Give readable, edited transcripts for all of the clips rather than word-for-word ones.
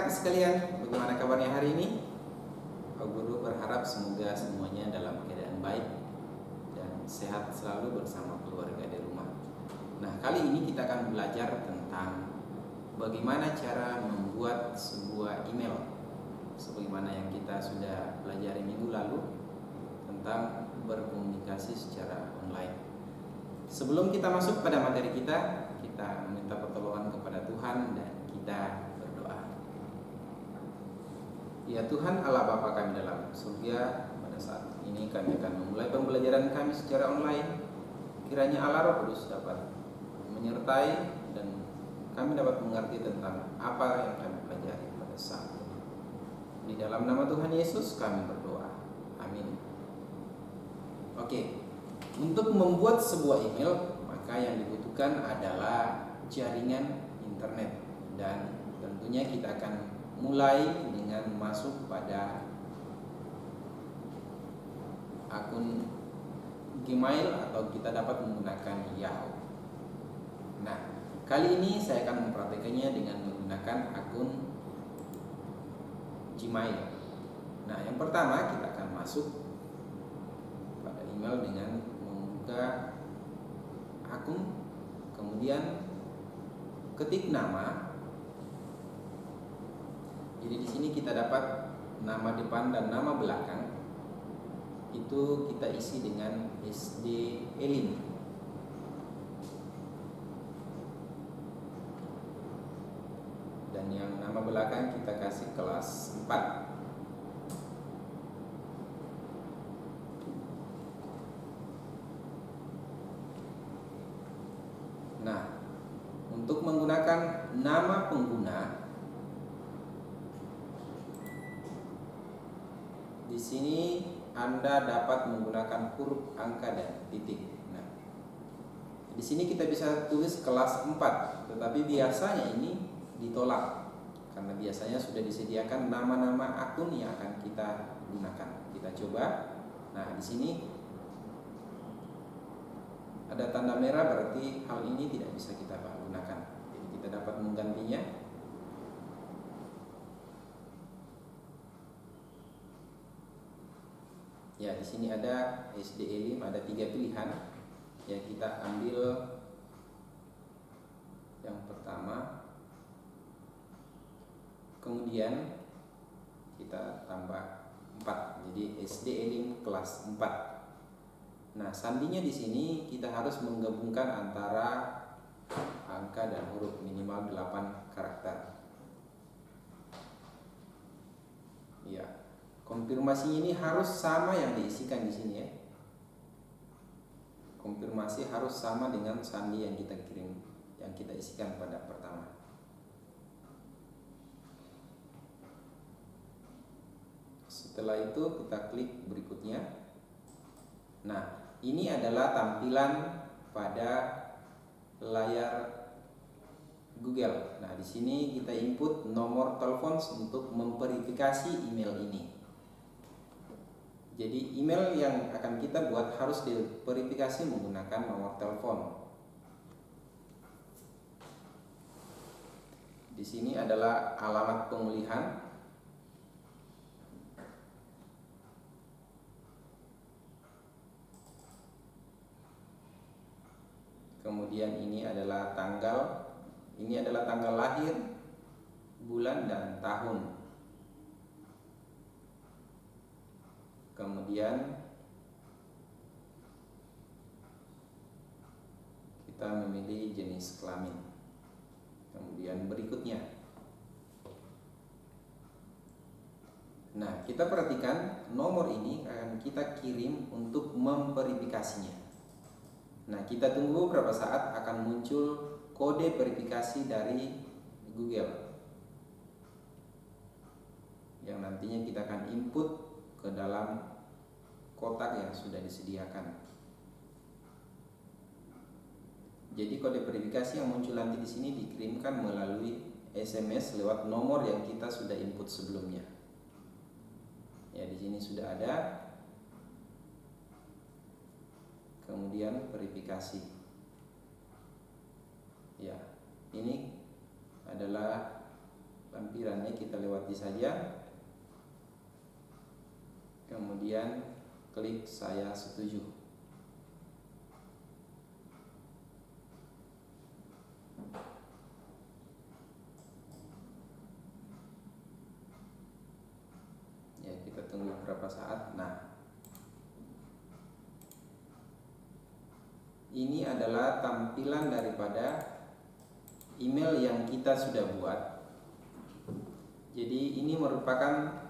anak-anak sekalian, bagaimana kabarnya hari ini? Pak Guru berharap semoga semuanya dalam keadaan baik dan sehat selalu bersama keluarga di rumah. Nah, kali ini kita akan belajar tentang bagaimana cara membuat sebuah email, sebagaimana yang kita sudah pelajari minggu lalu tentang berkomunikasi secara online. Sebelum kita masuk pada materi kita meminta pertolongan kepada Tuhan dan kita berdoa. Ya Tuhan Allah Bapa kami dalam surga, pada saat ini kami akan memulai pembelajaran kami secara online. Kiranya Allah Roh Kudus dapat menyertai dan kami dapat mengerti tentang apa yang kami pelajari pada saat ini. Di dalam nama Tuhan Yesus kami berdoa. Amin. Oke, untuk membuat sebuah email maka yang dibutuhkan adalah jaringan internet, dan tentunya kita akan mulai dengan masuk pada akun Gmail atau kita dapat menggunakan Yahoo. Nah, kali ini saya akan mempraktekannya dengan menggunakan akun Gmail. Nah, yang pertama kita akan masuk pada email dengan membuka akun, kemudian ketik nama. Jadi di sini kita dapat nama depan dan nama belakang. Itu kita isi dengan SD Elin. Dan yang nama belakang kita kasih kelas 4. Nah, untuk menggunakan nama pengguna, di sini Anda dapat menggunakan huruf, angka, dan titik. Nah, di sini kita bisa tulis kelas 4, tetapi biasanya ini ditolak karena biasanya sudah disediakan nama-nama akun yang akan kita gunakan. Kita coba. Nah, di sini ada tanda merah, berarti hal ini tidak bisa kita gunakan. Jadi kita dapat menggantinya. Ya, di sini ada SD Elim, ada 3 pilihan. Ya, kita ambil yang pertama. Kemudian kita tambah 4. Jadi SD Elim kelas 4. Nah, sandinya di sini kita harus menggabungkan antara angka dan huruf, minimal 8 karakter. Ya. Konfirmasi ini harus sama yang diisikan di sini ya. Konfirmasi harus sama dengan sandi yang kita kirim, yang kita isikan pada pertama. Setelah itu kita klik berikutnya. Nah, ini adalah tampilan pada layar Google. Nah, di sini kita input nomor telepon untuk memverifikasi email ini. Jadi email yang akan kita buat harus diverifikasi menggunakan nomor telepon. Di sini adalah alamat pemulihan. Kemudian ini adalah tanggal. Ini adalah tanggal lahir, bulan, dan tahun. Kemudian kita memilih jenis kelamin. Kemudian berikutnya. Nah, kita perhatikan nomor ini akan kita kirim untuk memverifikasinya. Nah, kita tunggu beberapa saat akan muncul kode verifikasi dari Google yang nantinya kita akan input ke dalam kotak yang sudah disediakan. Jadi kode verifikasi yang muncul nanti di sini dikirimkan melalui SMS lewat nomor yang kita sudah input sebelumnya. Ya, di sini sudah ada. Kemudian verifikasi. Ya, ini adalah lampirannya kita lewati saja, kemudian klik saya setuju. Ya, kita tunggu beberapa saat. Nah, ini adalah tampilan daripada email yang kita sudah buat. Jadi ini merupakan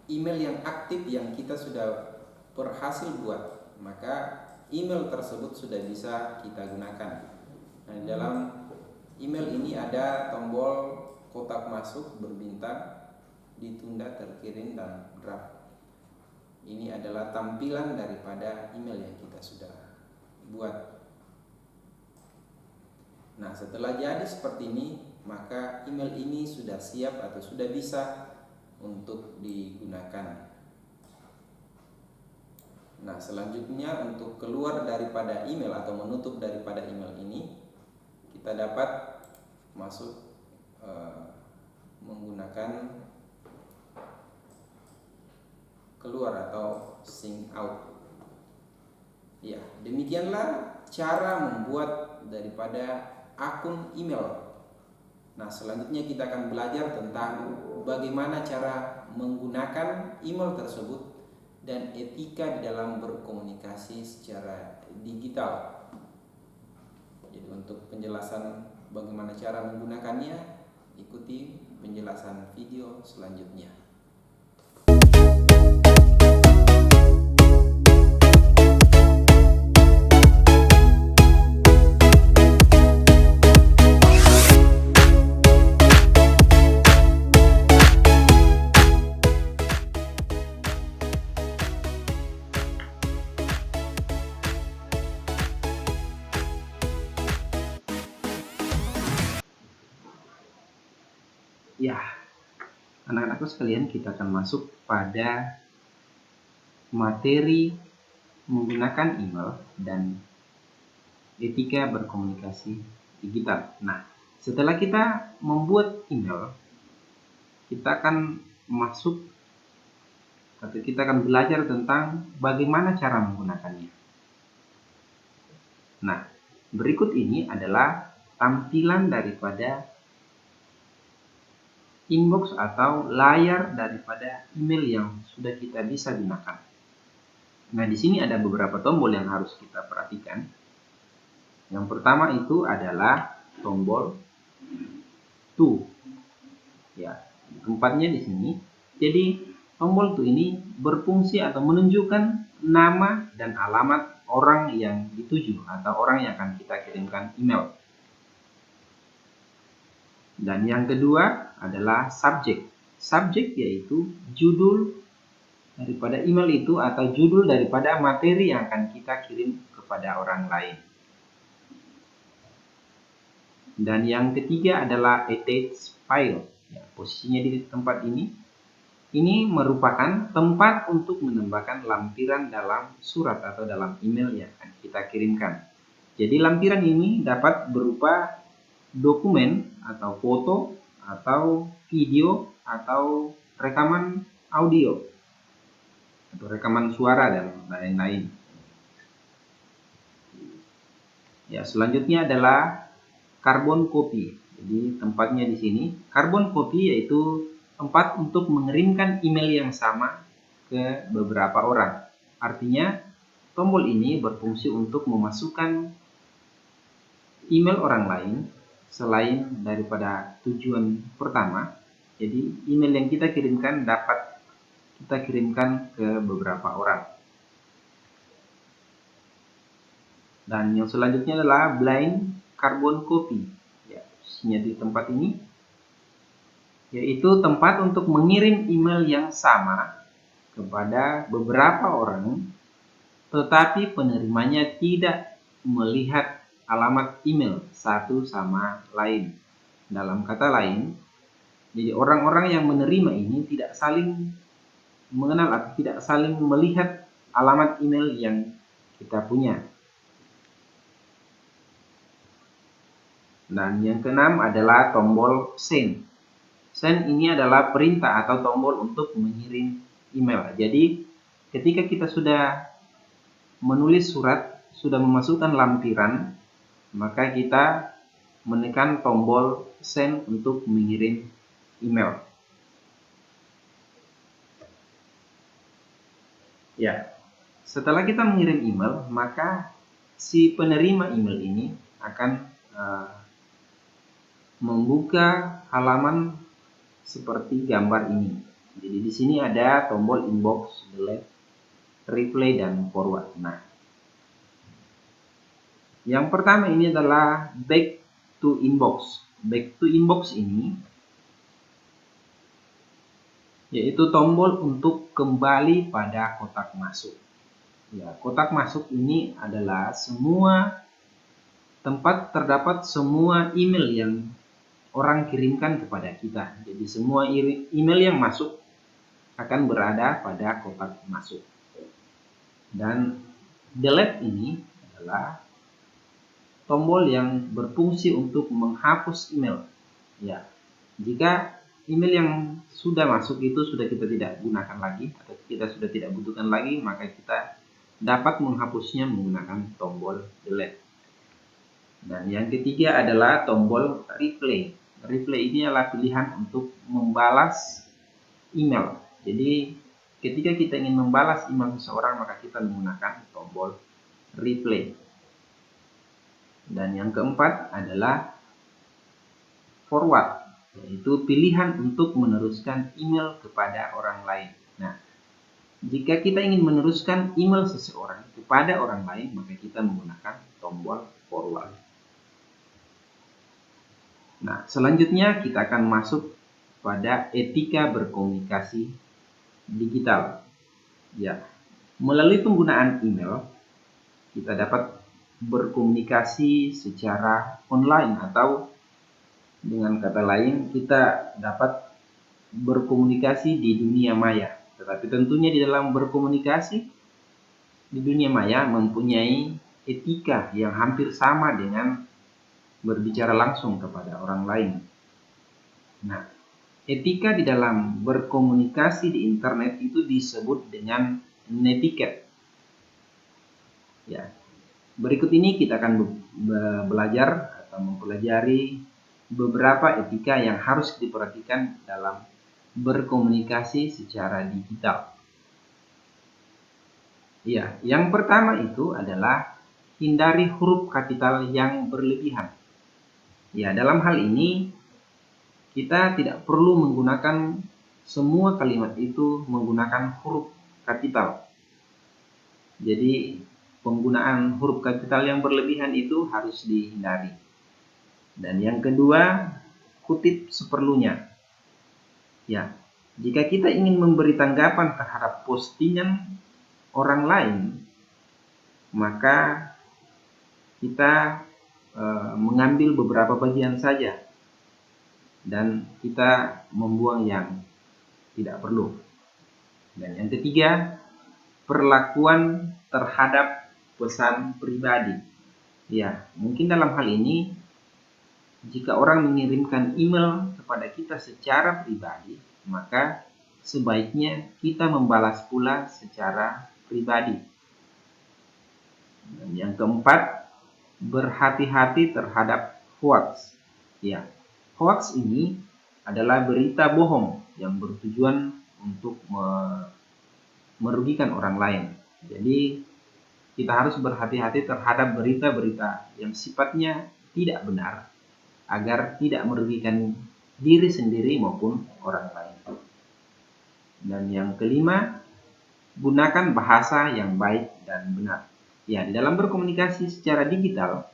email yang aktif yang kita sudah berhasil buat, maka email tersebut sudah bisa kita gunakan. Nah, di dalam email ini ada tombol kotak masuk berbintang, ditunda, terkirim, dan draft. Ini adalah tampilan daripada email yang kita sudah buat. Nah, setelah jadi seperti ini, maka email ini sudah siap atau sudah bisa untuk digunakan. Nah, selanjutnya untuk keluar daripada email atau menutup daripada email ini, kita dapat masuk menggunakan keluar atau sign out. Ya, demikianlah cara membuat daripada akun email. Nah, selanjutnya kita akan belajar tentang bagaimana cara menggunakan email tersebut dan etika di dalam berkomunikasi secara digital. Jadi untuk penjelasan bagaimana cara menggunakannya, ikuti penjelasan video selanjutnya. Ya, anak-anakku sekalian, kita akan masuk pada materi menggunakan email dan etika berkomunikasi digital. Nah, setelah kita membuat email, kita akan masuk atau kita akan belajar tentang bagaimana cara menggunakannya. Nah, berikut ini adalah tampilan daripada inbox atau layar daripada email yang sudah kita bisa gunakan. Nah, di sini ada beberapa tombol yang harus kita perhatikan. Yang pertama itu adalah tombol to. Ya, tempatnya di sini. Jadi, tombol to ini berfungsi atau menunjukkan nama dan alamat orang yang dituju atau orang yang akan kita kirimkan email. Dan yang kedua adalah subjek. Subjek yaitu judul daripada email itu atau judul daripada materi yang akan kita kirim kepada orang lain. Dan yang ketiga adalah attach file. Ya, posisinya di tempat ini. Ini merupakan tempat untuk menambahkan lampiran dalam surat atau dalam email yang akan kita kirimkan. Jadi lampiran ini dapat berupa dokumen atau foto atau video atau rekaman audio atau rekaman suara dan lain-lain. Ya, selanjutnya adalah carbon copy. Jadi tempatnya di sini. Carbon copy yaitu tempat untuk mengirimkan email yang sama ke beberapa orang. Artinya tombol ini berfungsi untuk memasukkan email orang lain selain daripada tujuan pertama. Jadi email yang kita kirimkan dapat kita kirimkan ke beberapa orang. Dan yang selanjutnya adalah blind carbon copy. Ya, posisinya di tempat ini, yaitu tempat untuk mengirim email yang sama kepada beberapa orang, tetapi penerimanya tidak melihat alamat email satu sama lain. Dalam kata lain, jadi orang-orang yang menerima ini tidak saling mengenal atau tidak saling melihat alamat email yang kita punya. Dan yang keenam adalah tombol send. Send ini adalah perintah atau tombol untuk mengirim email. Jadi ketika kita sudah menulis surat, sudah memasukkan lampiran, maka kita menekan tombol send untuk mengirim email. Ya, setelah kita mengirim email, maka si penerima email ini akan membuka halaman seperti gambar ini. Jadi di sini ada tombol inbox, delete, reply, dan forward. Nah, yang pertama ini adalah back to inbox. Back to inbox ini yaitu tombol untuk kembali pada kotak masuk. Ya, kotak masuk ini adalah semua tempat terdapat semua email yang orang kirimkan kepada kita. Jadi semua email yang masuk akan berada pada kotak masuk. Dan delete ini adalah tombol yang berfungsi untuk menghapus email. Ya, jika email yang sudah masuk itu sudah kita tidak gunakan lagi atau kita sudah tidak butuhkan lagi, maka kita dapat menghapusnya menggunakan tombol delete. Dan yang ketiga adalah tombol reply. Reply ini adalah pilihan untuk membalas email. Jadi ketika kita ingin membalas email seseorang, maka kita menggunakan tombol reply. Dan yang keempat adalah forward, yaitu pilihan untuk meneruskan email kepada orang lain. Nah, jika kita ingin meneruskan email seseorang kepada orang lain, maka kita menggunakan tombol forward. Nah, selanjutnya kita akan masuk pada etika berkomunikasi digital. Ya, melalui penggunaan email, kita dapat berkomunikasi secara online, atau dengan kata lain, kita dapat berkomunikasi di dunia maya. Tetapi tentunya di dalam berkomunikasi di dunia maya mempunyai etika yang hampir sama dengan berbicara langsung kepada orang lain. Nah, etika di dalam berkomunikasi di internet itu disebut dengan netiquette. Ya, berikut ini kita akan belajar atau mempelajari beberapa etika yang harus diperhatikan dalam berkomunikasi secara digital. Ya, yang pertama itu adalah hindari huruf kapital yang berlebihan. Ya, dalam hal ini kita tidak perlu menggunakan semua kalimat itu menggunakan huruf kapital. Jadi penggunaan huruf kapital yang berlebihan itu harus dihindari. Dan yang kedua, kutip seperlunya. Ya, jika kita ingin memberi tanggapan terhadap postingan orang lain, maka kita mengambil beberapa bagian saja dan kita membuang yang tidak perlu. Dan yang ketiga, perlakuan terhadap pesan pribadi. Ya, mungkin dalam hal ini jika orang mengirimkan email kepada kita secara pribadi, maka sebaiknya kita membalas pula secara pribadi. Dan yang keempat, berhati-hati terhadap hoax. Ya, hoax ini adalah berita bohong yang bertujuan untuk merugikan orang lain. Jadi kita harus berhati-hati terhadap berita-berita yang sifatnya tidak benar agar tidak merugikan diri sendiri maupun orang lain. Dan yang kelima, gunakan bahasa yang baik dan benar. Ya, di dalam berkomunikasi secara digital,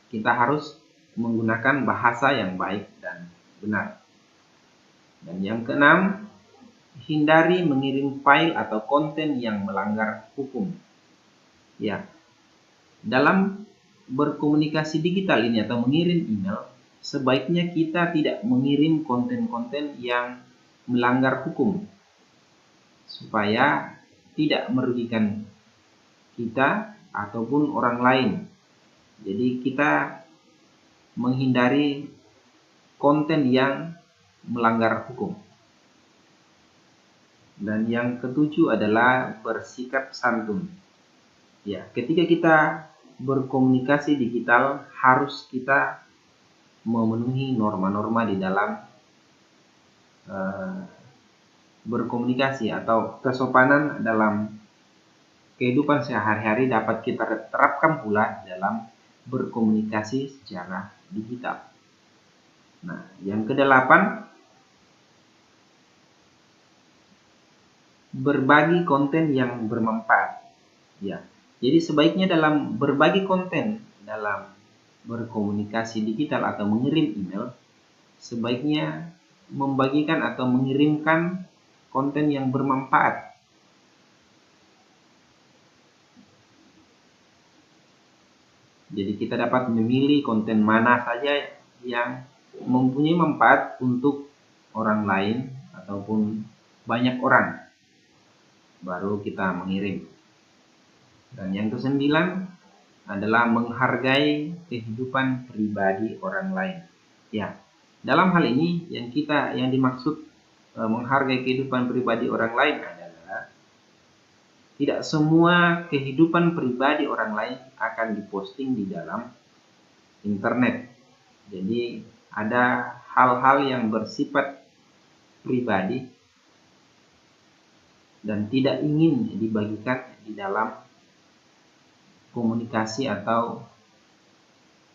kita harus menggunakan bahasa yang baik dan benar. Dan yang keenam, hindari mengirim file atau konten yang melanggar hukum. Ya, dalam berkomunikasi digital ini atau mengirim email, sebaiknya kita tidak mengirim konten-konten yang melanggar hukum, supaya tidak merugikan kita ataupun orang lain. Jadi kita menghindari konten yang melanggar hukum. Dan yang ketujuh adalah bersikap santun. Ya, ketika kita berkomunikasi digital harus kita memenuhi norma-norma di dalam berkomunikasi, atau kesopanan dalam kehidupan sehari-hari dapat kita terapkan pula dalam berkomunikasi secara digital. Nah, yang kedelapan, berbagi konten yang bermanfaat. Ya, jadi sebaiknya dalam berbagi konten dalam berkomunikasi digital atau mengirim email, sebaiknya membagikan atau mengirimkan konten yang bermanfaat. Jadi kita dapat memilih konten mana saja yang mempunyai manfaat untuk orang lain ataupun banyak orang, baru kita mengirim. Dan yang kesembilan adalah menghargai kehidupan pribadi orang lain. Ya, dalam hal ini yang dimaksud menghargai kehidupan pribadi orang lain adalah tidak semua kehidupan pribadi orang lain akan diposting di dalam internet. Jadi ada hal-hal yang bersifat pribadi dan tidak ingin dibagikan di dalam komunikasi atau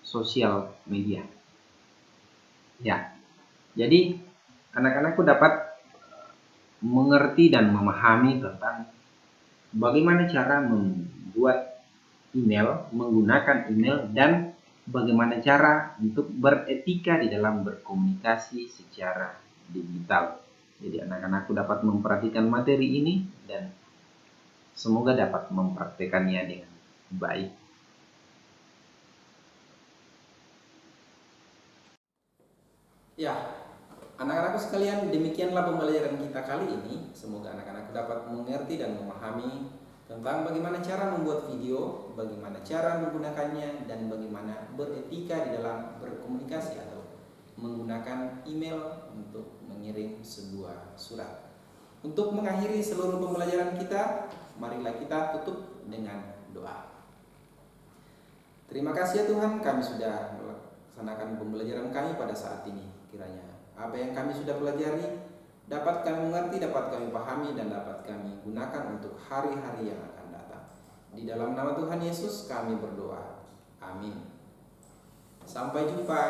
sosial media. Ya, jadi anak-anakku dapat mengerti dan memahami tentang bagaimana cara membuat email, menggunakan email, dan bagaimana cara untuk beretika di dalam berkomunikasi secara digital. Jadi anak-anakku dapat memperhatikan materi ini dan semoga dapat mempraktekannya dengan baik. Ya, anak-anakku sekalian, demikianlah pembelajaran kita kali ini. Semoga anak-anakku dapat mengerti dan memahami tentang bagaimana cara membuat video, bagaimana cara menggunakannya, dan bagaimana beretika di dalam berkomunikasi atau menggunakan email untuk mengirim sebuah surat. Untuk mengakhiri seluruh pembelajaran kita, marilah kita tutup dengan doa. Terima kasih ya Tuhan, kami sudah melaksanakan pembelajaran kami pada saat ini. Kiranya apa yang kami sudah pelajari dapat kami mengerti, dapat kami pahami, dan dapat kami gunakan untuk hari-hari yang akan datang. Di dalam nama Tuhan Yesus kami berdoa. Amin. Sampai jumpa.